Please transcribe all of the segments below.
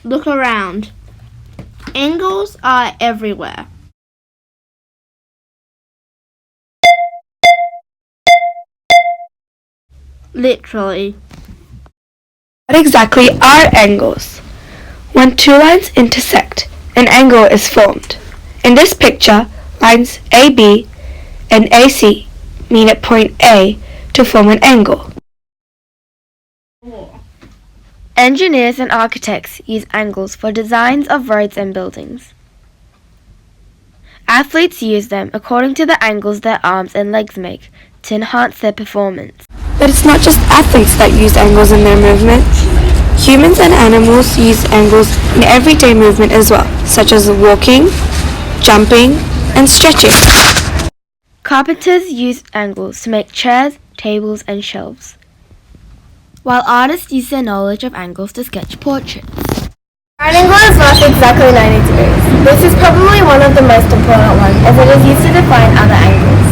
Look around. Angles are everywhere. Literally. What exactly are angles? When two lines intersect, an angle is formed. In this picture, lines AB and AC meet at point A to form an angle. Engineers and architects use angles for designs of roads and buildings. Athletes use them according to the angles their arms and legs make to enhance their performance. But it's not just athletes that use angles in their movements. Humans and animals use angles in everyday movement as well, such as walking, jumping, and stretching. Carpenters use angles to make chairs, tables, and shelves, while artists use their knowledge of angles to sketch portraits. An angle is not exactly 90 degrees. This is probably one of the most important ones, as it is used to define other angles.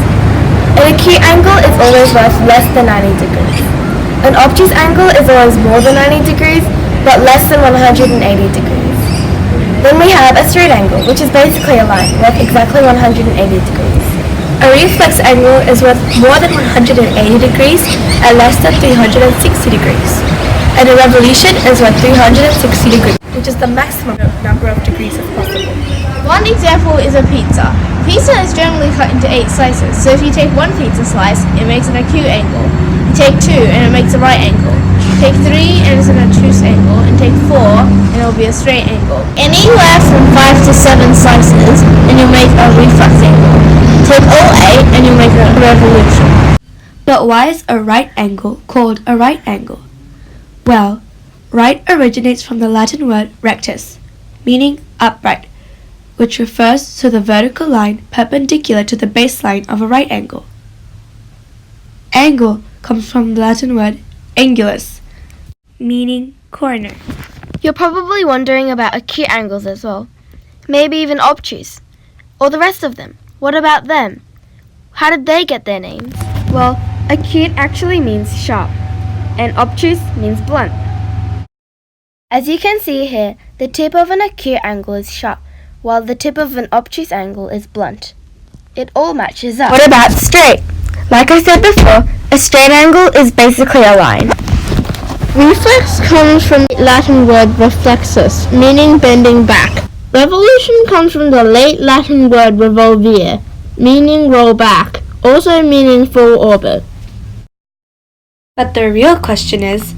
An acute angle is always worth less than 90 degrees. An obtuse angle is always more than 90 degrees, but less than 180 degrees. Then we have a straight angle, which is basically a line, worth exactly 180 degrees. A reflex angle is worth more than 180 degrees and less than 360 degrees. And a revolution is worth 360 degrees, which is the maximum number of degrees as possible. One example is a pizza. Pizza is generally cut into 8 slices, so if you take one pizza slice, it makes an acute angle. You take 2 and it makes a right angle. Take 3 and it's an obtuse angle, and take 4 and it will be a straight angle. Anywhere from 5 to 7 slices and you'll make a reflex angle. Take all 8 and you'll make a revolution. But why is a right angle called a right angle? Well, right originates from the Latin word rectus, meaning upright, which refers to the vertical line perpendicular to the baseline of a right angle. Angle comes from the Latin word angulus, meaning corner. You're probably wondering about acute angles as well, maybe even obtuse, or the rest of them. What about them? How did they get their names? Well, acute actually means sharp, and obtuse means blunt. As you can see here, the tip of an acute angle is sharp, while the tip of an obtuse angle is blunt. It all matches up. What about straight? Like I said before, a straight angle is basically a line. Reflex comes from the Latin word reflexus, meaning bending back. Revolution comes from the late Latin word revolvere, meaning roll back, also meaning full orbit. But the real question is,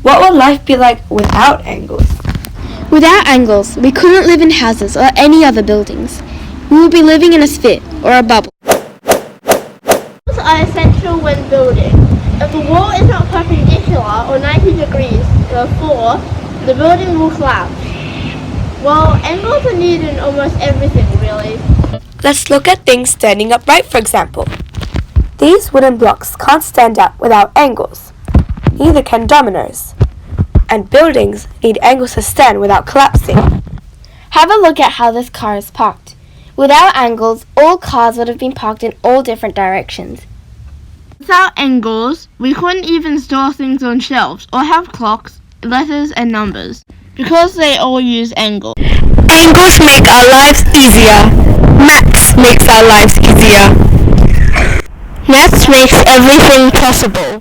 what would life be like without angles? Without angles, we couldn't live in houses or any other buildings. We would be living in a sphere or a bubble. Angles are essential when building. If the wall is not perpendicular or 90 degrees to the floor, the building will collapse. Well, angles are needed in almost everything, really. Let's look at things standing upright, for example. These wooden blocks can't stand up without angles. Neither can dominoes. And buildings need angles to stand without collapsing. Have a look at how this car is parked. Without angles, all cars would have been parked in all different directions. Without angles, we couldn't even store things on shelves or have clocks, letters and numbers, because they all use angles. Angles make our lives easier. Maths makes our lives easier. Maths makes everything possible.